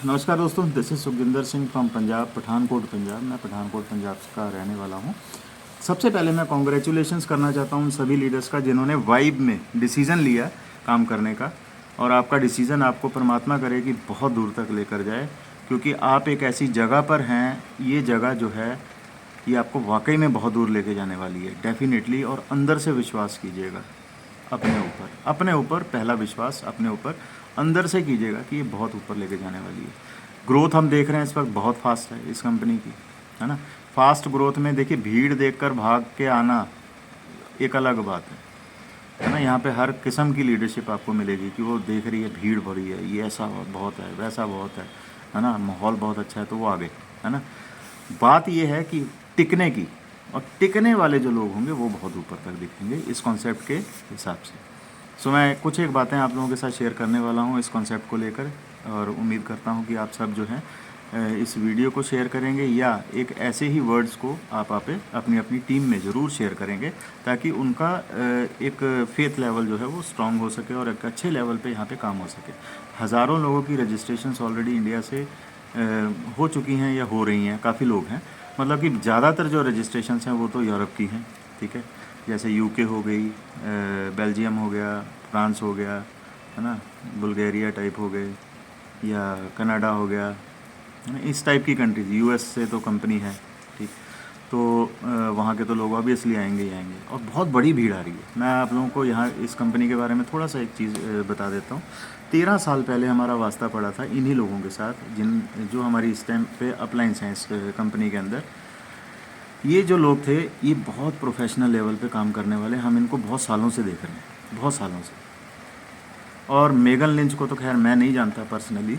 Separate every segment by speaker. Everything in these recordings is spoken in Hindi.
Speaker 1: नमस्कार दोस्तों, this is Sukhjinder Singh from Punjab, Pathankot Punjab. मैं पठानकोट पंजाब का रहने वाला हूँ। सबसे पहले मैं कॉन्ग्रेचुलेशंस करना चाहता हूँ उन सभी लीडर्स का जिन्होंने वाइब में डिसीज़न लिया काम करने का। और आपका डिसीज़न आपको परमात्मा करे कि बहुत दूर तक लेकर जाए, क्योंकि आप एक ऐसी जगह पर हैं। ये जगह जो है ये आपको वाकई में बहुत दूर लेके जाने वाली है डेफिनेटली। और अंदर से विश्वास कीजिएगा अपने ऊपर पहला विश्वास अपने ऊपर अंदर से कीजिएगा कि ये बहुत ऊपर लेके जाने वाली है। ग्रोथ हम देख रहे हैं इस वक्त बहुत फास्ट है इस कंपनी की, है ना। फास्ट ग्रोथ में देखिए, भीड़ देखकर भाग के आना एक अलग बात है ना। यहाँ पे हर किस्म की लीडरशिप आपको मिलेगी कि वो देख रही है भीड़ भरी है, ये ऐसा बहुत है, वैसा बहुत है ना, माहौल बहुत अच्छा है तो वो आगे, है ना। बात ये है कि टिकने की, और टिकने वाले जो लोग होंगे वो बहुत ऊपर तक दिखेंगे इस कॉन्सेप्ट के हिसाब से। सो मैं कुछ एक बातें आप लोगों के साथ शेयर करने वाला हूँ इस कॉन्सेप्ट को लेकर, और उम्मीद करता हूँ कि आप सब जो हैं इस वीडियो को शेयर करेंगे, या एक ऐसे ही वर्ड्स को आप अपनी अपनी टीम में ज़रूर शेयर करेंगे, ताकि उनका एक फेथ लेवल जो है वो स्ट्रांग हो सके और एक अच्छे लेवल पे यहाँ पे काम हो सके। हज़ारों लोगों की रजिस्ट्रेशंस ऑलरेडी इंडिया से हो चुकी हैं या हो रही हैं, काफ़ी लोग हैं। मतलब कि ज़्यादातर जो रजिस्ट्रेशंस हैं वो तो यूरोप की हैं, ठीक है। जैसे यूके हो गई, बेल्जियम हो गया, फ्रांस हो गया, है ना, बुल्गारिया टाइप हो गए, या कनाडा हो गया, है ना, इस टाइप की कंट्रीज। यूएस से तो कंपनी है, ठीक। तो वहाँ के तो लोग ऑब्वियसली आएंगे ही आएंगे, और बहुत बड़ी भीड़ आ रही है। मैं आप लोगों को यहाँ इस कंपनी के बारे में थोड़ा सा एक चीज़ बता देता हूँ। 13 साल पहले हमारा वास्ता पड़ा था इन्हीं लोगों के साथ जो हमारी इस टाइम पे अपलाइंस हैं इस कंपनी के अंदर। ये जो लोग थे ये बहुत प्रोफेशनल लेवल पे काम करने वाले, हम इनको बहुत सालों से देख रहे हैं, बहुत सालों से। और मेगन लिंच को तो खैर मैं नहीं जानता पर्सनली,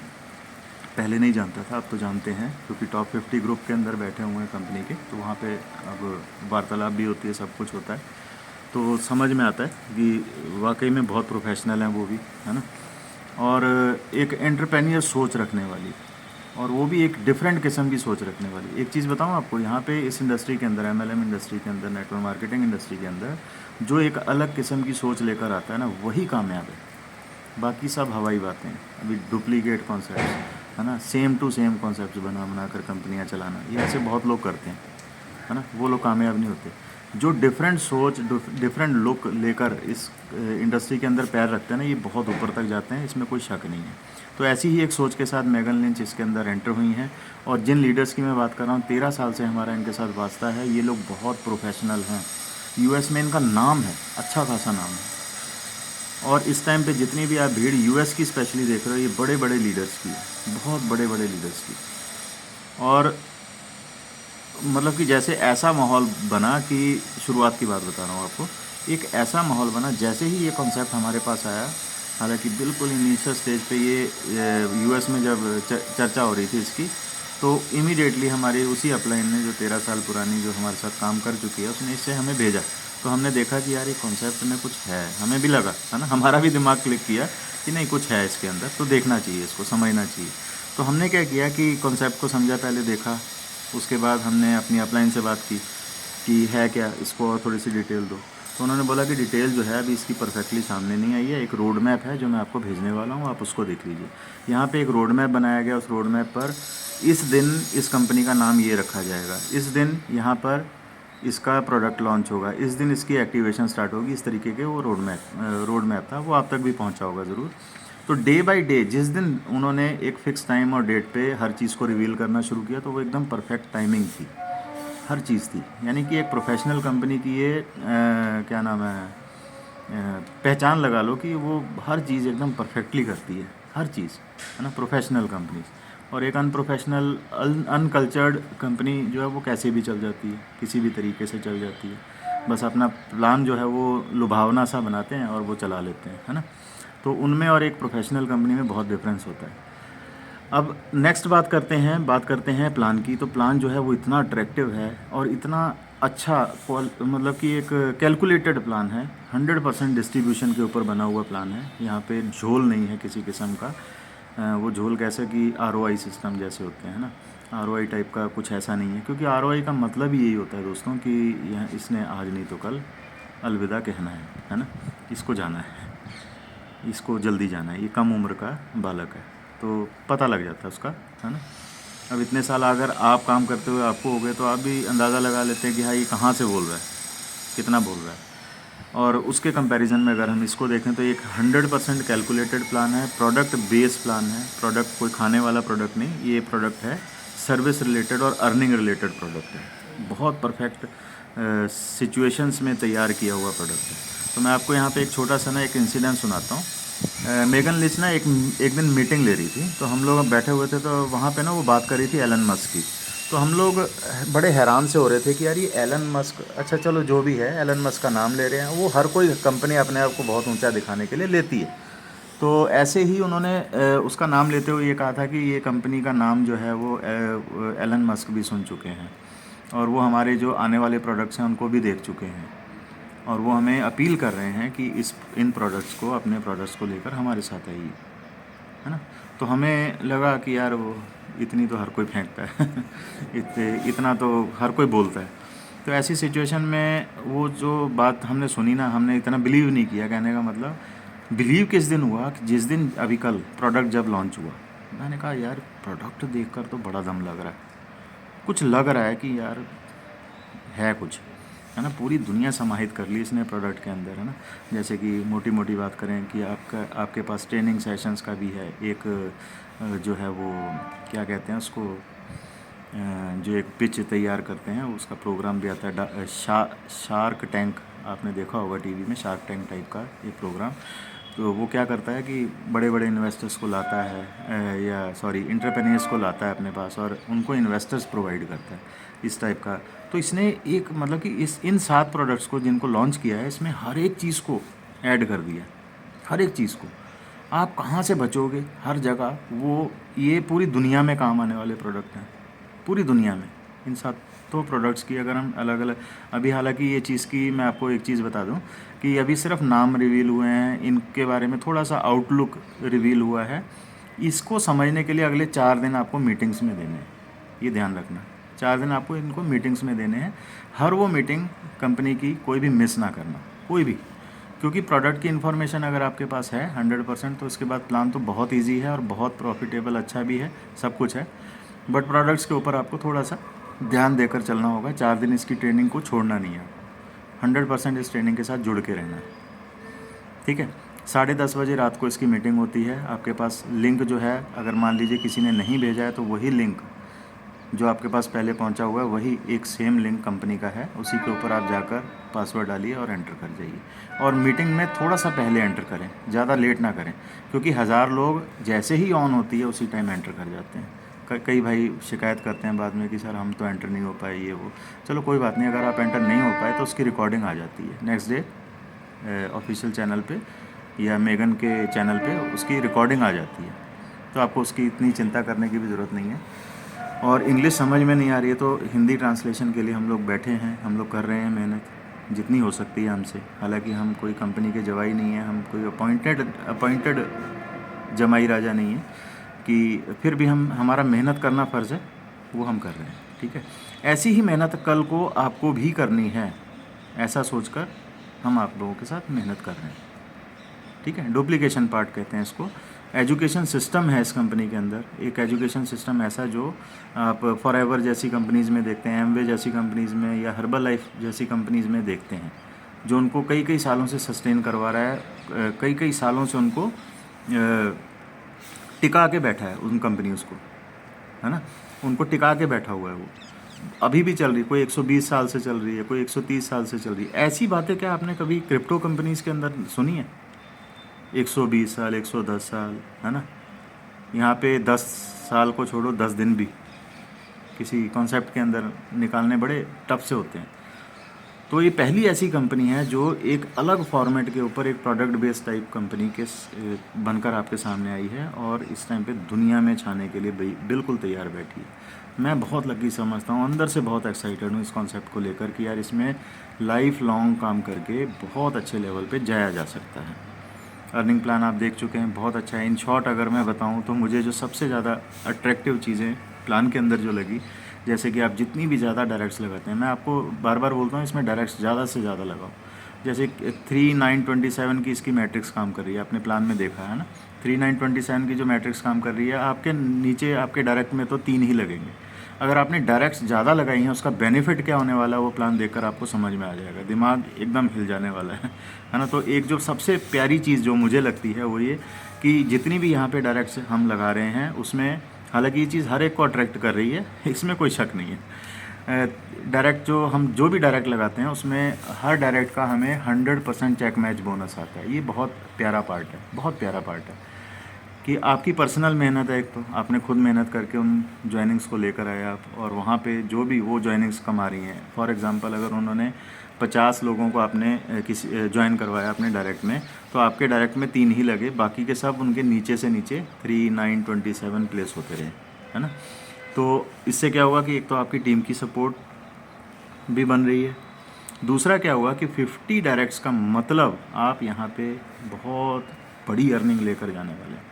Speaker 1: पहले नहीं जानता था, अब तो जानते हैं, क्योंकि टॉप 50 ग्रुप के अंदर बैठे हुए हैं कंपनी के, तो वहाँ पे अब वार्तालाप भी होती है, सब कुछ होता है, तो समझ में आता है कि वाकई में बहुत प्रोफेशनल हैं वो भी, है ना। और एक एंटरप्रेन्योर सोच रखने वाली, और वो भी एक डिफरेंट किस्म की सोच रखने वाली। एक चीज़ बताऊँ आपको, यहाँ पे इस इंडस्ट्री के अंदर, एमएलएम इंडस्ट्री के अंदर, नेटवर्क मार्केटिंग इंडस्ट्री के अंदर, जो एक अलग किस्म की सोच लेकर आता है ना, वही कामयाब है। बाकी सब हवाई बातें हैं, अभी डुप्लीकेट कॉन्सेप्ट, है ना, सेम टू सेम कॉन्सेप्ट बना कर कंपनियाँ चलाना, ये ऐसे बहुत लोग करते हैं, है ना, वो लोग कामयाब नहीं होते। जो डिफरेंट सोच, डिफरेंट लुक लेकर इस इंडस्ट्री के अंदर पैर रखते हैं ना, ये बहुत ऊपर तक जाते हैं, इसमें कोई शक नहीं है। तो ऐसी ही एक सोच के साथ मेगन लिंच इसके अंदर एंटर हुई हैं। और जिन लीडर्स की मैं बात कर रहा हूँ, 13 साल से हमारा इनके साथ वास्ता है, ये लोग बहुत प्रोफेशनल हैं। यूएस में इनका नाम है, अच्छा खासा नाम है। और इस टाइम पे जितनी भी आप भीड़ यूएस की स्पेशली देख रहे हो, ये बड़े बड़े लीडर्स की है, बहुत बड़े बड़े लीडर्स की। और मतलब कि जैसे ऐसा माहौल बना कि, शुरुआत की बात बता रहा हूँ आपको, एक ऐसा माहौल बना जैसे ही ये कॉन्सेप्ट हमारे पास आया। हालांकि बिल्कुल इनिशियल स्टेज पे ये यूएस में जब चर्चा हो रही थी इसकी, तो इमीडिएटली हमारे उसी अपलाइन ने, जो 13 साल पुरानी जो हमारे साथ काम कर चुकी है, उसने इससे हमें भेजा। तो हमने देखा कि यार ये कॉन्सेप्ट में कुछ है, हमें भी लगा, है ना, हमारा भी दिमाग क्लिक किया कि नहीं कुछ है इसके अंदर, तो देखना चाहिए, इसको समझना चाहिए। तो हमने क्या किया कि कॉन्सेप्ट को समझा, पहले देखा, उसके बाद हमने अपनी अपलाइन से बात की कि है क्या, इसको और थोड़ी सी डिटेल दो। तो उन्होंने बोला कि डिटेल जो है अभी इसकी परफेक्टली सामने नहीं आई है, एक रोड मैप है जो मैं आपको भेजने वाला हूँ, आप उसको देख लीजिए। यहाँ पे एक रोड मैप बनाया गया, उस रोड मैप पर इस दिन इस कंपनी का नाम ये रखा जाएगा, इस दिन यहाँ पर इसका प्रोडक्ट लॉन्च होगा, इस दिन इसकी एक्टिवेशन स्टार्ट होगी, इस तरीके के वो रोड मैप था। वो आप तक भी पहुँचा होगा ज़रूर। तो डे बाय डे जिस दिन उन्होंने एक फ़िक्स टाइम और डेट पे हर चीज़ को रिवील करना शुरू किया, तो वो एकदम परफेक्ट टाइमिंग थी, हर चीज़ थी। यानी कि एक प्रोफेशनल कंपनी की ये क्या नाम है, पहचान लगा लो कि वो हर चीज़ एकदम परफेक्टली करती है, हर चीज़, है ना, प्रोफेशनल कंपनीज। और एक अनप्रोफेशनल अनकल्चर्ड कंपनी जो है वो कैसे भी चल जाती है, किसी भी तरीके से चल जाती है, बस अपना प्लान जो है वो लुभावना सा बनाते हैं और वो चला लेते हैं, है ना। तो उनमें और एक प्रोफेशनल कंपनी में बहुत डिफरेंस होता है। अब नेक्स्ट बात करते हैं प्लान की। तो प्लान जो है वो इतना अट्रैक्टिव है और इतना अच्छा, मतलब कि एक कैलकुलेटेड प्लान है, 100% डिस्ट्रीब्यूशन के ऊपर बना हुआ प्लान है। यहाँ पे झोल नहीं है किसी किस्म का। वो झोल कैसे कि आरओआई सिस्टम जैसे होते हैं ना, आरओआई टाइप का कुछ ऐसा नहीं है, क्योंकि आरओआई का मतलब ही यही होता है दोस्तों कि यह इसने आज नहीं तो कल अलविदा कहना है ना, इसको जाना है, इसको जल्दी जाना है, ये कम उम्र का बालक है। तो पता लग जाता है उसका, है ना। अब इतने साल अगर आप काम करते हुए आपको हो गए तो आप भी अंदाज़ा लगा लेते हैं कि हाँ ये कहाँ से बोल रहा है, कितना बोल रहा है। और उसके कंपैरिजन में अगर हम इसको देखें तो एक 100% कैलकुलेटेड प्लान है, प्रोडक्ट बेस प्लान है। प्रोडक्ट कोई खाने वाला प्रोडक्ट नहीं, ये प्रोडक्ट है सर्विस रिलेटेड और अर्निंग रिलेटेड प्रोडक्ट है। बहुत परफेक्ट सिचुएशंस में तैयार किया हुआ प्रोडक्ट है। तो मैं आपको यहाँ पे एक छोटा सा ना एक इंसिडेंट सुनाता हूँ। मेगन लिच ना एक दिन मीटिंग ले रही थी, तो हम लोग बैठे हुए थे, तो वहाँ पे ना वो बात कर रही थी एलन मस्क की। तो हम लोग बड़े हैरान से हो रहे थे कि यार ये एलन मस्क, अच्छा चलो जो भी है, एलन मस्क का नाम ले रहे हैं। वो हर कोई कंपनी अपने आप को बहुत ऊंचा दिखाने के लिए लेती है। तो ऐसे ही उन्होंने उसका नाम लेते हुए ये कहा था कि ये कंपनी का नाम जो है वो एलन मस्क भी सुन चुके हैं, और वो हमारे जो आने वाले प्रोडक्ट्स हैं उनको भी देख चुके हैं, और वो हमें अपील कर रहे हैं कि इन प्रोडक्ट्स को, अपने प्रोडक्ट्स को लेकर हमारे साथ आइए, है ना। तो हमें लगा कि यार वो इतनी तो हर कोई फेंकता है इतना तो हर कोई बोलता है। तो ऐसी सिचुएशन में वो जो बात हमने सुनी ना, हमने इतना बिलीव नहीं किया। कहने का मतलब बिलीव किस दिन हुआ कि जिस दिन अभी कल प्रोडक्ट जब लॉन्च हुआ, मैंने कहा यार प्रोडक्ट देखकर तो बड़ा दम लग रहा है, कुछ लग रहा है कि यार है कुछ, है ना। पूरी दुनिया समाहित कर ली इसने प्रोडक्ट के अंदर, है ना। जैसे कि मोटी मोटी बात करें कि आपके पास ट्रेनिंग सेशंस का भी है एक, जो है वो क्या कहते हैं उसको, जो एक पिच तैयार करते हैं उसका प्रोग्राम भी आता है। शार्क टैंक आपने देखा होगा टीवी में, शार्क टैंक टाइप का ये प्रोग्राम। तो वो क्या करता है कि बड़े बड़े इन्वेस्टर्स को लाता है, या सॉरी इंटरप्रेन्योर्स को लाता है अपने पास, और उनको इन्वेस्टर्स प्रोवाइड करता है, इस टाइप का। तो इसने एक मतलब कि इन 7 प्रोडक्ट्स को जिनको लॉन्च किया है, इसमें हर एक चीज़ को ऐड कर दिया, हर एक चीज़ को। आप कहाँ से बचोगे, हर जगह वो, ये पूरी दुनिया में काम आने वाले प्रोडक्ट हैं, पूरी दुनिया में। इन 7 प्रोडक्ट्स की अगर हम अलग अलग, अभी हालांकि ये चीज़ की मैं आपको एक चीज़ बता दूं कि अभी सिर्फ नाम रिवील हुए हैं, इनके बारे में थोड़ा सा आउटलुक रिवील हुआ है। इसको समझने के लिए अगले 4 दिन आपको मीटिंग्स में देने हैं, ये ध्यान रखना। 4 दिन आपको इनको मीटिंग्स में देने हैं, हर वो मीटिंग कंपनी की कोई भी मिस ना करना, कोई भी। क्योंकि प्रोडक्ट की इन्फॉर्मेशन अगर आपके पास है 100%, तो उसके बाद प्लान तो बहुत ईजी है और बहुत प्रॉफिटेबल, अच्छा भी है, सब कुछ है। बट प्रोडक्ट्स के ऊपर आपको थोड़ा सा ध्यान देकर चलना होगा। 4 दिन इसकी ट्रेनिंग को छोड़ना नहीं है, 100% इस ट्रेनिंग के साथ जुड़ के रहना है, ठीक है। 10:30 बजे रात को इसकी मीटिंग होती है। आपके पास लिंक जो है, अगर मान लीजिए किसी ने नहीं भेजा है, तो वही लिंक जो आपके पास पहले पहुंचा हुआ है, वही एक सेम लिंक कंपनी का है, उसी के ऊपर आप जाकर पासवर्ड डालिए और एंटर कर जाइए। और मीटिंग में थोड़ा सा पहले एंटर करें, ज़्यादा लेट ना करें, क्योंकि 1000 लोग जैसे ही ऑन होती है उसी टाइम एंटर कर जाते हैं। कई भाई शिकायत करते हैं बाद में कि सर हम तो एंटर नहीं हो पाए, ये वो। चलो कोई बात नहीं, अगर आप एंटर नहीं हो पाए तो उसकी रिकॉर्डिंग आ जाती है नेक्स्ट डे ऑफिशियल चैनल पे या मेगन के चैनल पे, उसकी रिकॉर्डिंग आ जाती है। तो आपको उसकी इतनी चिंता करने की भी ज़रूरत नहीं है। और इंग्लिश समझ में नहीं आ रही है तो हिंदी ट्रांसलेशन के लिए हम लोग बैठे हैं, हम लोग कर रहे हैं मेहनत जितनी हो सकती है हमसे। हालांकि हम कोई कंपनी के जवाई नहीं हैं, हम कोई अपॉइंटेड जमाई राजा नहीं है, कि फिर भी हम, हमारा मेहनत करना फ़र्ज़ है, वो हम कर रहे हैं, ठीक है। ऐसी ही मेहनत कल को आपको भी करनी है, ऐसा सोचकर हम आप लोगों के साथ मेहनत कर रहे हैं, ठीक है। डुप्लीकेशन पार्ट कहते हैं इसको। एजुकेशन सिस्टम है इस कंपनी के अंदर, एक एजुकेशन सिस्टम ऐसा जो आप फॉरएवर जैसी कंपनीज़ में देखते हैं, एमवे जैसी कंपनीज़ में, या हर्बल लाइफ जैसी कंपनीज़ में देखते हैं, जो उनको कई कई सालों से सस्टेन करवा रहा है, कई कई सालों से उनको टिका के बैठा है उन कंपनीज़ को, है ना। उनको टिका के बैठा हुआ है, वो अभी भी चल रही है। कोई 120 साल से चल रही है, कोई 130 साल से चल रही है। ऐसी बातें क्या आपने कभी क्रिप्टो कंपनीज़ के अंदर सुनी है? 120 साल, 110 साल, है ना। यहाँ पे 10 साल को छोड़ो, 10 दिन भी किसी कॉन्सेप्ट के अंदर निकालने बड़े टफ से होते हैं। तो ये पहली ऐसी कंपनी है जो एक अलग फॉर्मेट के ऊपर एक प्रोडक्ट बेस्ड टाइप कंपनी के बनकर आपके सामने आई है, और इस टाइम पे दुनिया में छाने के लिए बिल्कुल तैयार बैठी है। मैं बहुत लकी समझता हूँ, अंदर से बहुत एक्साइटेड हूँ इस कॉन्सेप्ट को लेकर कि यार इसमें लाइफ लॉन्ग काम करके बहुत अच्छे लेवल पे जाया जा सकता है। अर्निंग प्लान आप देख चुके हैं, बहुत अच्छा है। इन शॉर्ट अगर मैं बताऊँ तो मुझे जो सबसे ज़्यादा अट्रैक्टिव चीज़ें प्लान के अंदर जो लगी, जैसे कि आप जितनी भी ज़्यादा डायरेक्ट्स लगाते हैं, मैं आपको बार बार बोलता हूँ इसमें डायरेक्ट्स ज़्यादा से ज़्यादा लगाओ। जैसे 3927 की इसकी मैट्रिक्स काम कर रही है, आपने प्लान में देखा है ना। 3927 की जो मैट्रिक्स काम कर रही है, आपके नीचे आपके डायरेक्ट में तो 3 ही लगेंगे। अगर आपने डायरेक्ट्स ज़्यादा लगाई हैं, उसका बेनिफिट क्या होने वाला है वो प्लान देखकर आपको समझ में आ जाएगा, दिमाग एकदम हिल जाने वाला है ना। तो एक जो सबसे प्यारी चीज़ जो मुझे लगती है वो ये कि जितनी भी यहाँ पे डायरेक्ट्स हम लगा रहे हैं उसमें, हालांकि ये चीज़ हर एक को अट्रैक्ट कर रही है, इसमें कोई शक नहीं है। डायरेक्ट जो भी डायरेक्ट लगाते हैं उसमें हर डायरेक्ट का हमें 100% चेक मैच बोनस आता है। ये बहुत प्यारा पार्ट है, बहुत प्यारा पार्ट है कि आपकी पर्सनल मेहनत है। एक तो आपने खुद मेहनत करके उन ज्वाइनिंग्स को लेकर आए आप, और वहाँ पे जो भी वो ज्वाइनिंग्स कमा रही हैं, फॉर एग्जांपल अगर उन्होंने 50 लोगों को आपने किसी ज्वाइन करवाया अपने डायरेक्ट में, तो आपके डायरेक्ट में 3 ही लगे, बाकी के सब उनके नीचे से नीचे 3927 प्लेस होते रहे, है ना। तो इससे क्या होगा कि एक तो आपकी टीम की सपोर्ट भी बन रही है, दूसरा क्या हुआ कि 50 डायरेक्ट्स का मतलब आप यहाँ पे बहुत बड़ी अर्निंग लेकर जाने वाले हैं।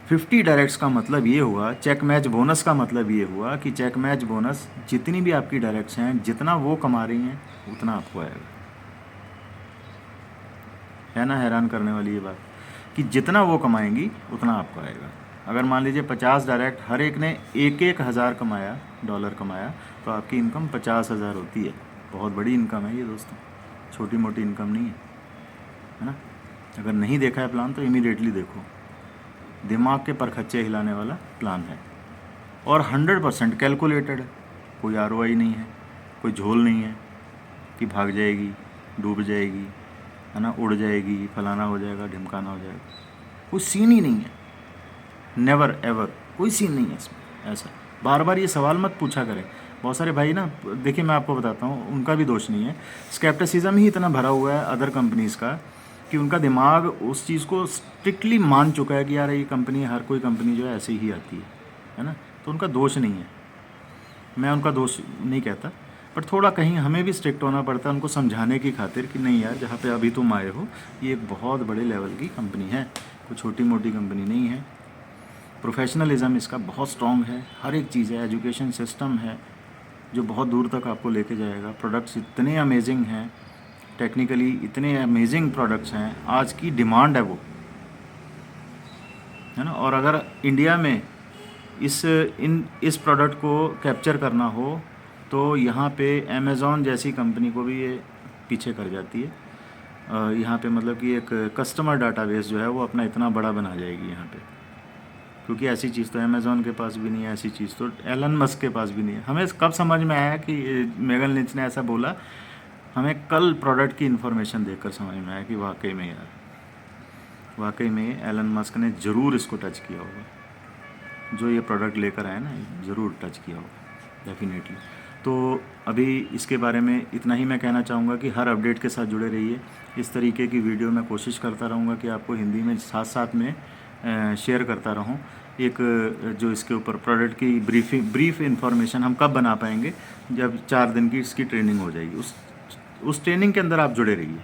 Speaker 1: 50 डायरेक्ट्स का मतलब ये हुआ, चेक मैच बोनस का मतलब ये हुआ कि चेक मैच बोनस जितनी भी आपकी डायरेक्ट्स हैं, जितना वो कमा रही हैं उतना आपको आएगा। है ना हैरान करने वाली ये बात कि जितना वो कमाएंगी उतना आपको आएगा। अगर मान लीजिए 50 डायरेक्ट हर एक ने 1,000 कमाया, डॉलर कमाया, तो आपकी इनकम 50,000 होती है। बहुत बड़ी इनकम है ये दोस्तों, छोटी मोटी इनकम नहीं है ना। अगर नहीं देखा है प्लान तो इमीडिएटली देखो, दिमाग के परखच्चे हिलाने वाला प्लान है और 100% कैलकुलेटेड है। कोई ROI नहीं है, कोई झोल नहीं है कि भाग जाएगी, डूब जाएगी, है ना, उड़ जाएगी, फलाना हो जाएगा, ढिमकाना हो जाएगा, कोई सीन ही नहीं है। नेवर एवर कोई सीन नहीं है इसमें। ऐसा बार बार ये सवाल मत पूछा करें। बहुत सारे भाई ना, देखिए मैं आपको बताता हूँ, उनका भी दोष नहीं है, स्केप्टिसिज्म ही इतना भरा हुआ है अदर कंपनीज़ का कि उनका दिमाग उस चीज़ को स्ट्रिक्टली मान चुका है कि यार ये कंपनी, हर कोई कंपनी जो है ऐसे ही आती है ना। तो उनका दोष नहीं है, मैं उनका दोष नहीं कहता, पर थोड़ा कहीं हमें भी स्ट्रिक्ट होना पड़ता है उनको समझाने की खातिर कि नहीं यार, जहाँ पे अभी तुम आए हो ये एक बहुत बड़े लेवल की कंपनी है, कोई छोटी मोटी कंपनी नहीं है। प्रोफेशनलिज्म इसका बहुत स्ट्रॉन्ग है, हर एक चीज़ है, एजुकेशन सिस्टम है जो बहुत दूर तक आपको लेके जाएगा। प्रोडक्ट्स इतने अमेजिंग हैं, टेक्निकली इतने अमेजिंग प्रोडक्ट्स हैं, आज की डिमांड है वो, है ना। और अगर इंडिया में इस प्रोडक्ट को कैप्चर करना हो तो यहाँ पे अमेज़ॉन जैसी कंपनी को भी ये पीछे कर जाती है। यहाँ पे मतलब कि एक कस्टमर डाटाबेस जो है वो अपना इतना बड़ा बना जाएगी यहाँ पे, क्योंकि ऐसी चीज़ तो अमेज़ॉन के पास भी नहीं है, ऐसी चीज़ तो एलन मस्क के पास भी नहीं है। हमें कब समझ में आया कि मेगन लिंच ने ऐसा बोला, हमें कल प्रोडक्ट की इन्फॉर्मेशन देखकर समझ में आया कि वाकई में यार, वाकई में एलन मस्क ने ज़रूर इसको टच किया होगा, जो ये प्रोडक्ट लेकर आए ना, ज़रूर टच किया होगा डेफिनेटली। तो अभी इसके बारे में इतना ही मैं कहना चाहूँगा कि हर अपडेट के साथ जुड़े रहिए। इस तरीके की वीडियो मैं कोशिश करता रहूँगा कि आपको हिंदी में साथ साथ में शेयर करता रहूँ। एक जो इसके ऊपर प्रोडक्ट की ब्रीफ इंफॉर्मेशन हम कब बना पाएंगे, जब 4 दिन की इसकी ट्रेनिंग हो जाएगी, उस ट्रेनिंग के अंदर आप जुड़े रहिए।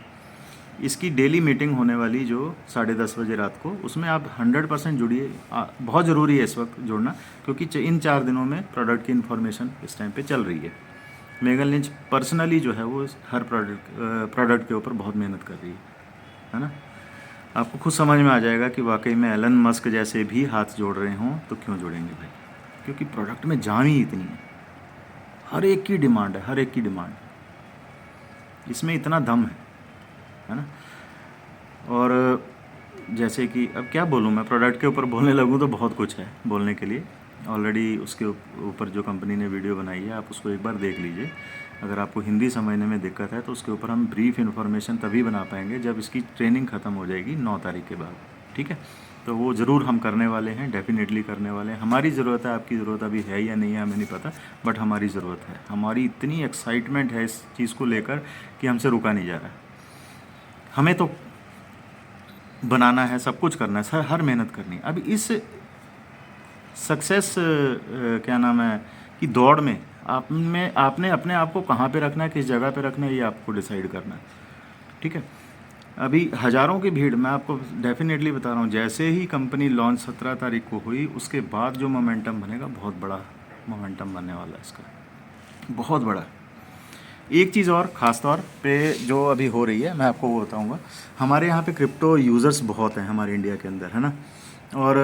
Speaker 1: इसकी डेली मीटिंग होने वाली जो 10:30 बजे रात को, उसमें आप 100% जुड़िए। बहुत ज़रूरी है इस वक्त जुड़ना, क्योंकि इन 4 दिनों में प्रोडक्ट की इन्फॉर्मेशन इस टाइम पे चल रही है। मेगन लिंच पर्सनली जो है वो हर प्रोडक्ट के ऊपर बहुत मेहनत कर रही है ना। आपको खुद समझ में आ जाएगा कि वाकई में एलन मस्क जैसे भी हाथ जोड़ रहे हों तो क्यों जोड़ेंगे भाई, क्योंकि प्रोडक्ट में जान ही इतनी है, हर एक की डिमांड है, हर एक की डिमांड, इसमें इतना दम है ना। और जैसे कि अब क्या बोलूँ मैं, प्रोडक्ट के ऊपर बोलने लगूँ तो बहुत कुछ है बोलने के लिए। ऑलरेडी उसके ऊपर जो कंपनी ने वीडियो बनाई है, आप उसको एक बार देख लीजिए। अगर आपको हिंदी समझने में दिक्कत है तो उसके ऊपर हम ब्रीफ इन्फॉर्मेशन तभी बना पाएंगे जब इसकी ट्रेनिंग ख़त्म हो जाएगी 9 तारीख के बाद, ठीक है। तो वो ज़रूर हम करने वाले हैं, डेफिनेटली करने वाले हैं। हमारी ज़रूरत है, आपकी ज़रूरत अभी है या नहीं है हमें नहीं पता, बट हमारी ज़रूरत है। हमारी इतनी एक्साइटमेंट है इस चीज़ को लेकर कि हमसे रुका नहीं जा रहा। हमें तो बनाना है, सब कुछ करना है, सर हर मेहनत करनी है। अब इस सक्सेस क्या नाम है कि दौड़ में आपने अपने आप को कहाँ पे रखना है, किस जगह पे रखना है, ये आपको डिसाइड करना है, ठीक है। अभी हज़ारों की भीड़, मैं आपको डेफिनेटली बता रहा हूँ, जैसे ही कंपनी लॉन्च 17 तारीख को हुई, उसके बाद जो मोमेंटम बनेगा, बहुत बड़ा मोमेंटम बनने वाला है इसका, बहुत बड़ा। एक चीज़ और ख़ास तौर पे जो अभी हो रही है मैं आपको वो बताऊंगा। हमारे यहाँ पे क्रिप्टो यूज़र्स बहुत हैं हमारे इंडिया के अंदर, है ना। और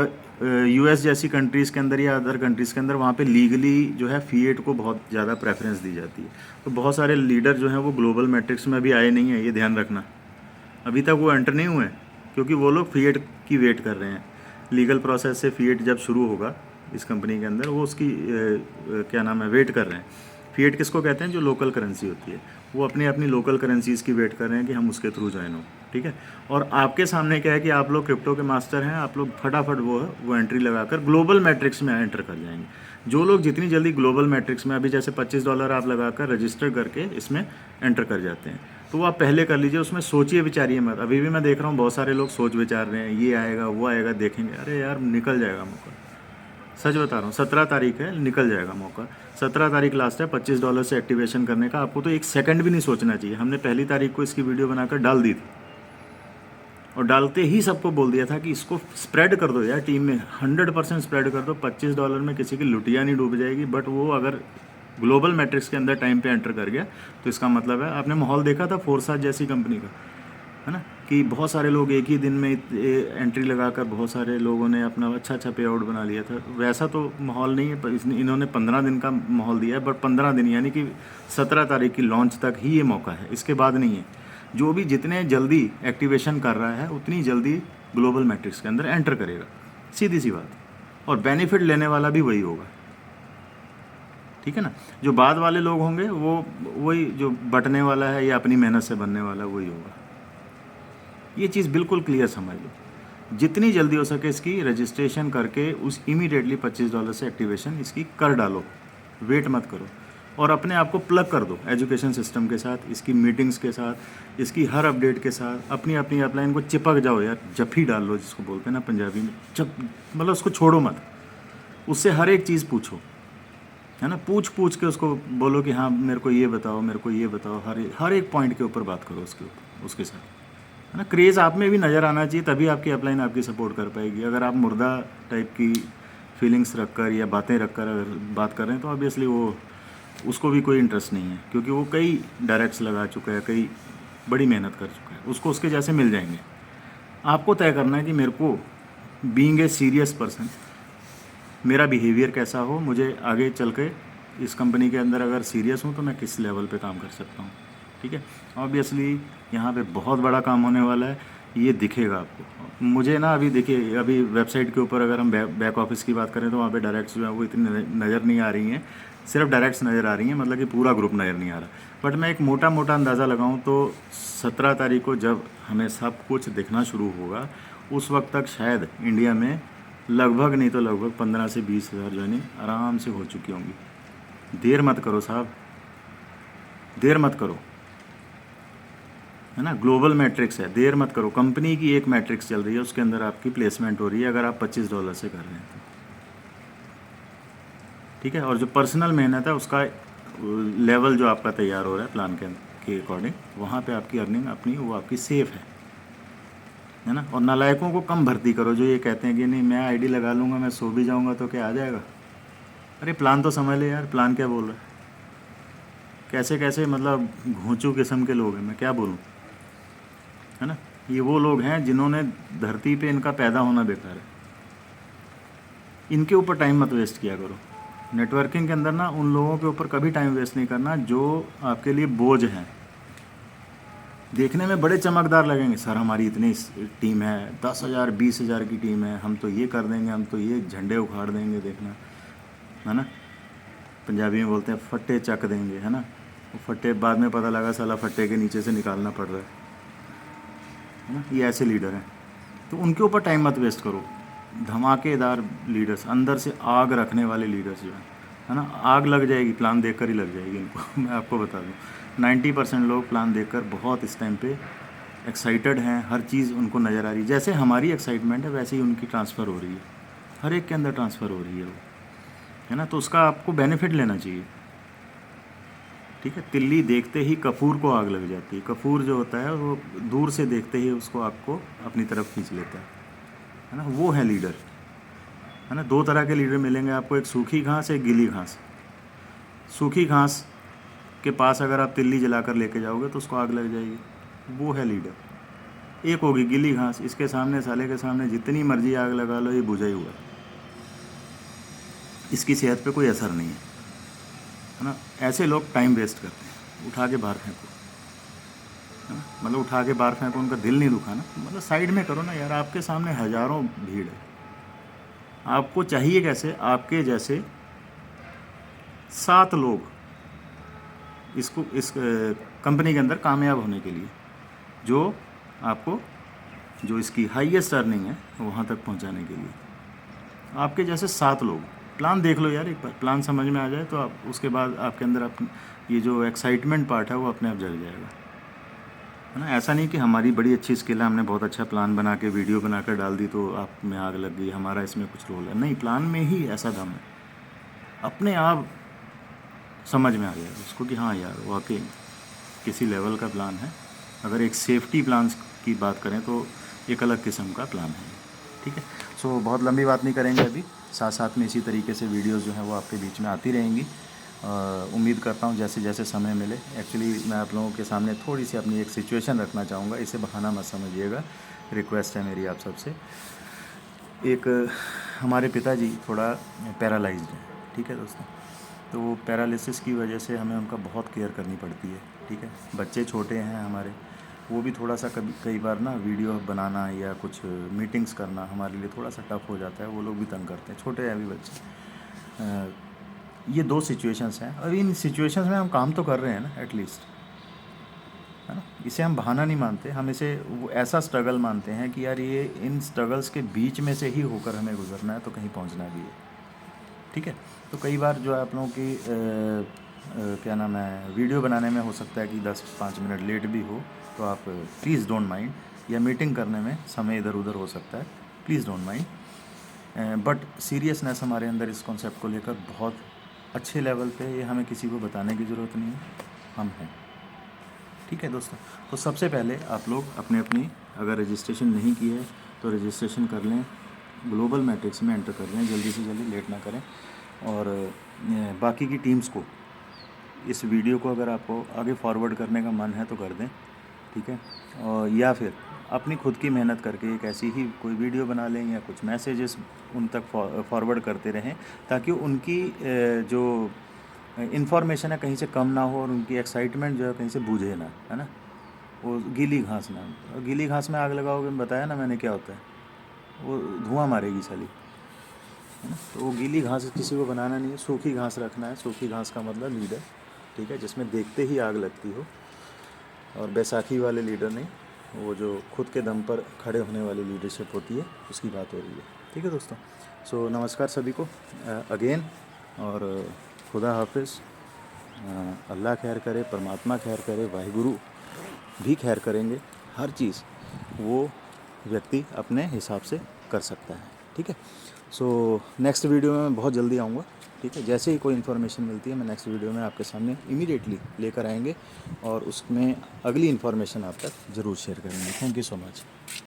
Speaker 1: यूएस जैसी कंट्रीज़ के अंदर या अदर कंट्रीज़ के अंदर वहाँ पे लीगली जो है फीएट को बहुत ज़्यादा प्रेफरेंस दी जाती है। तो बहुत सारे लीडर जो हैं वो ग्लोबल मैट्रिक्स में अभी आए नहीं हैं, ये ध्यान रखना। अभी तक वो एंटर नहीं हुए हैं क्योंकि वो लोग फीएट की वेट कर रहे हैं। लीगल प्रोसेस से फीएट जब शुरू होगा इस कंपनी के अंदर, वो उसकी क्या नाम है, वेट कर रहे हैं। फीएट किसको कहते हैं? जो लोकल करेंसी होती है। वो अपनी अपनी लोकल करेंसीज़ की वेट कर रहे हैं कि हम उसके थ्रू ज्वाइन हो, ठीक है। और आपके सामने क्या है कि आप लोग क्रिप्टो के मास्टर हैं, आप लोग फटाफट वो एंट्री लगाकर ग्लोबल मैट्रिक्स में एंटर कर जाएंगे। जो लोग जितनी जल्दी ग्लोबल मैट्रिक्स में, अभी जैसे $25 आप लगाकर रजिस्टर करके इसमें एंटर कर जाते हैं, तो वो आप पहले कर लीजिए। उसमें सोचिए विचारिए मत। अभी भी मैं देख रहा हूँ बहुत सारे लोग सोच विचार रहे हैं, ये आएगा वो आएगा देखेंगे। अरे यार निकल जाएगा मौका, सच बता रहा हूँ। 17 तारीख है, निकल जाएगा मौका। 17 तारीख लास्ट है $25 से एक्टिवेशन करने का। आपको तो एक सेकंड भी नहीं सोचना चाहिए। हमने पहली तारीख को इसकी वीडियो बनाकर डाल दी थी और डालते ही सबको बोल दिया था कि इसको स्प्रेड कर दो यार, टीम में 100% स्प्रेड कर दो। $25 में किसी की लुटिया नहीं डूब जाएगी। बट वो अगर ग्लोबल मैट्रिक्स के अंदर टाइम पे एंटर कर गया तो इसका मतलब है, आपने माहौल देखा था फोर्सा जैसी कंपनी का, है ना, कि बहुत सारे लोग एक ही दिन में एंट्री लगाकर बहुत सारे लोगों ने अपना अच्छा पे आउट बना लिया था। वैसा तो माहौल नहीं है, पर इन्होंने 15 दिन का माहौल दिया है। बट 15 दिन यानी कि 17 तारीख की लॉन्च तक ही ये मौका है, इसके बाद नहीं है। जो भी जितने जल्दी एक्टिवेशन कर रहा है उतनी जल्दी ग्लोबल मैट्रिक्स के अंदर एंटर करेगा, सीधी सी बात। और बेनिफिट लेने वाला भी वही होगा, ठीक है ना। जो बाद वाले लोग होंगे वो वही, जो बटने वाला है या अपनी मेहनत से बनने वाला वही होगा। ये चीज़ बिल्कुल क्लियर समझ लो। जितनी जल्दी हो सके इसकी रजिस्ट्रेशन करके उस इमीडिएटली $25 से एक्टिवेशन इसकी कर डालो, वेट मत करो। और अपने आप को प्लग कर दो एजुकेशन सिस्टम के साथ, इसकी मीटिंग्स के साथ, इसकी हर अपडेट के साथ। अपनी अपनी अपलाइन को चिपक जाओ यार, जफी डाल लो जिसको बोलते हैं ना पंजाबी में, मतलब उसको छोड़ो मत। उससे हर एक चीज़ पूछो, है ना। पूछ पूछ के उसको बोलो कि हाँ मेरे को ये बताओ, मेरे को ये बताओ। हर एक पॉइंट के ऊपर बात करो उसके साथ, है ना। क्रेज़ आप में भी नज़र आना चाहिए, तभी आपकी अपलाइन आपकी सपोर्ट कर पाएगी। अगर आप मुर्दा टाइप की फीलिंग्स रखकर या बातें रखकर अगर बात कर रहे हैं तो ऑब्वियसली वो, उसको भी कोई इंटरेस्ट नहीं है, क्योंकि वो कई डायरेक्ट्स लगा चुका है, कई बड़ी मेहनत कर चुका है। उसको उसके जैसे मिल जाएंगे। आपको तय करना है कि मेरे को बीइंग ए सीरियस पर्सन मेरा बिहेवियर कैसा हो, मुझे आगे चल के इस कंपनी के अंदर अगर सीरियस हूँ तो मैं किस लेवल पे काम कर सकता हूँ, ठीक है। ऑब्वियसली यहाँ पे बहुत बड़ा काम होने वाला है, ये दिखेगा आपको। मुझे ना अभी देखिए, अभी वेबसाइट के ऊपर अगर हम बैक ऑफिस की बात करें तो वहाँ पे डायरेक्ट्स जो है वो इतनी नज़र नहीं आ रही हैं, सिर्फ डायरेक्ट्स नज़र आ रही हैं, मतलब कि पूरा ग्रुप नज़र नहीं आ रहा। बट मैं एक मोटा मोटा अंदाज़ा लगाऊँ तो 17 तारीख को जब हमें सब कुछ दिखना शुरू होगा, उस वक्त तक शायद इंडिया में लगभग नहीं तो लगभग 15 से 20 हज़ार ज्वाइनिंग आराम से हो चुकी होंगी। देर मत करो साहब, देर मत करो, है ना। ग्लोबल मैट्रिक्स है, देर मत करो। कंपनी की एक मैट्रिक्स चल रही है, उसके अंदर आपकी प्लेसमेंट हो रही है, अगर आप $25 से कर रहे हैं तो, ठीक है। और जो पर्सनल मेहनत है उसका लेवल जो आपका तैयार हो रहा है प्लान के अकॉर्डिंग, वहाँ पे आपकी अर्निंग अपनी वो आपकी सेफ़ है ना। और नालायकों को कम भर्ती करो, जो ये कहते हैं कि नहीं मैं आईडी लगा लूँगा, मैं सो भी जाऊँगा तो क्या आ जाएगा। अरे प्लान तो समझ ले यार, प्लान क्या बोल रहा है। कैसे कैसे मतलब घोंचू किस्म के लोग हैं, मैं क्या बोलूँ, है ना। ये वो लोग हैं जिन्होंने धरती पे, इनका पैदा होना बेकार है। इनके ऊपर टाइम मत वेस्ट किया करो। नेटवर्किंग के अंदर ना उन लोगों के ऊपर कभी टाइम वेस्ट नहीं करना जो आपके लिए बोझ हैं। देखने में बड़े चमकदार लगेंगे, सर हमारी इतनी टीम है, 10,000 20,000 की टीम है, हम तो ये कर देंगे, हम तो ये झंडे उखाड़ देंगे, देखना, है ना। पंजाबी में बोलते हैं फट्टे चक देंगे, है ना। वो फट्टे बाद में पता लगा साला फट्टे के नीचे से निकालना पड़ रहा है ना। ये ऐसे लीडर हैं, तो उनके ऊपर टाइम मत वेस्ट करो। धमाकेदार लीडर्स, अंदर से आग रखने वाले लीडर्स जो है ना, आग लग जाएगी प्लान देखकर ही लग जाएगी इनको मैं आपको बता दूं। 90% लोग प्लान देखकर बहुत इस टाइम पे एक्साइटेड हैं, हर चीज़ उनको नज़र आ रही है। जैसे हमारी एक्साइटमेंट है वैसे ही उनकी ट्रांसफ़र हो रही है, हर एक के अंदर ट्रांसफ़र हो रही है वो, है ना। तो उसका आपको बेनिफिट लेना चाहिए, ठीक है। तिल्ली देखते ही कपूर को आग लग जाती है। कपूर जो होता है वो दूर से देखते ही उसको आग को अपनी तरफ खींच लेता है ना। वो है लीडर, है ना। 2 तरह के लीडर मिलेंगे आपको, एक सूखी घास, एक गीली घास। सूखी घास के पास अगर आप तिल्ली जलाकर लेके जाओगे तो उसको आग लग जाएगी। वो है लीडर। एक होगी गीली घास, इसके सामने, साले के सामने जितनी मर्जी आग लगा लो, ये बुझा ही हुआ है, इसकी सेहत पे कोई असर नहीं है ना। ऐसे लोग टाइम वेस्ट करते हैं, उठा के बाहर फेंको, है ना। मतलब उठा के बाहर फेंको, उनका दिल नहीं दुखा ना, मतलब साइड में करो ना यार। आपके सामने हज़ारों भीड़ है, आपको चाहिए कैसे, आपके जैसे 7 लोग इसको इस कंपनी के अंदर कामयाब होने के लिए, जो आपको जो इसकी हाईएस्ट अर्निंग है वहाँ तक पहुँचाने के लिए, आपके जैसे 7 लोग। प्लान देख लो यार एक बार, प्लान समझ में आ जाए तो आप उसके बाद आपके अंदर ये जो एक्साइटमेंट पार्ट है वो अपने आप जग जाएगा, है ना। ऐसा नहीं कि हमारी बड़ी अच्छी स्किल है, हमने बहुत अच्छा प्लान बना के वीडियो बनाकर डाल दी तो आप में आग लग गई, हमारा इसमें कुछ रोल है नहीं। प्लान में ही ऐसा दम है, अपने आप समझ में आ जाएगा उसको कि हाँ यार वाकई किसी लेवल का प्लान है। अगर एक सेफ्टी प्लान की बात करें तो एक अलग किस्म का प्लान है, ठीक है। सो बहुत लंबी बात नहीं करेंगे अभी, साथ साथ में इसी तरीके से वीडियोस जो हैं वो आपके बीच में आती रहेंगी। उम्मीद करता हूँ जैसे जैसे समय मिले। एक्चुअली मैं आप लोगों के सामने थोड़ी सी अपनी एक सिचुएशन रखना चाहूँगा, इसे बहाना मत समझिएगा, रिक्वेस्ट है मेरी आप सबसे। एक हमारे पिताजी थोड़ा पैरालाइज्ड है, ठीक है दोस्तों। तो पैरालिसिस की वजह से हमें उनका बहुत केयर करनी पड़ती है, ठीक है। बच्चे छोटे हैं हमारे, वो भी थोड़ा सा कई बार ना वीडियो बनाना या कुछ मीटिंग्स करना हमारे लिए थोड़ा सा टफ हो जाता है, वो लोग भी तंग करते हैं, छोटे हैं अभी बच्चे। ये 2 सिचुएशंस हैं और इन सिचुएशंस में हम काम तो कर रहे हैं ना एटलीस्ट, है ना। इसे हम बहाना नहीं मानते, हम इसे वो ऐसा स्ट्रगल मानते हैं कि यार ये इन स्ट्रगल्स के बीच में से ही होकर हमें गुजरना है तो कहीं पहुंचना भी है, ठीक है। तो कई बार जो है आप लोगों की क्या नाम है, वीडियो बनाने में हो सकता है कि 10-5 मिनट लेट भी हो, तो आप प्लीज़ डोंट माइंड, या मीटिंग करने में समय इधर उधर हो सकता है, please don't mind. But seriousness हमारे अंदर इस कॉन्सेप्ट को लेकर बहुत अच्छे लेवल पे, ये हमें किसी को बताने की ज़रूरत नहीं है, हम हैं, ठीक है दोस्तों। तो सबसे पहले आप लोग अपने अपनी अगर रजिस्ट्रेशन नहीं की है तो रजिस्ट्रेशन कर लें, ग्लोबल मैट्रिक्स में एंटर कर लें, जल्दी से जल्दी, लेट ना करें। और बाकी की टीम्स को इस वीडियो को अगर आपको आगे फॉरवर्ड करने का मन है तो कर दें, ठीक है। और या फिर अपनी खुद की मेहनत करके एक ऐसी ही कोई वीडियो बना लें या कुछ मैसेजेस उन तक फॉरवर्ड करते रहें, ताकि उनकी जो इन्फॉर्मेशन है कहीं से कम ना हो और उनकी एक्साइटमेंट जो है कहीं से बूझे ना, है ना। वो गीली घास ना, और गीली घास में आग लगाओगे, बताया ना मैंने क्या होता है, वो धुआं मारेगी साली, है ना। तो वो गीली घास किसी को बनाना नहीं है, सूखी घास रखना है। सूखी घास का मतलब लीडर, ठीक है, जिसमें देखते ही आग लगती हो, और बैसाखी वाले लीडर नहीं, वो जो खुद के दम पर खड़े होने वाली लीडरशिप होती है, उसकी बात हो रही है, ठीक है दोस्तों। सो नमस्कार सभी को अगेन, और खुदा हाफिज़। अल्लाह खैर करे, परमात्मा खैर करे, वाहिगुरु भी खैर करेंगे। हर चीज़ वो व्यक्ति अपने हिसाब से कर सकता है, ठीक है। सो नेक्स्ट वीडियो में मैं बहुत जल्दी आऊँगा, ठीक है। जैसे ही कोई इन्फॉर्मेशन मिलती है मैं नेक्स्ट वीडियो में आपके सामने इमीडिएटली लेकर आएंगे, और उसमें अगली इन्फॉर्मेशन आप तक ज़रूर शेयर करेंगे। Thank you so much.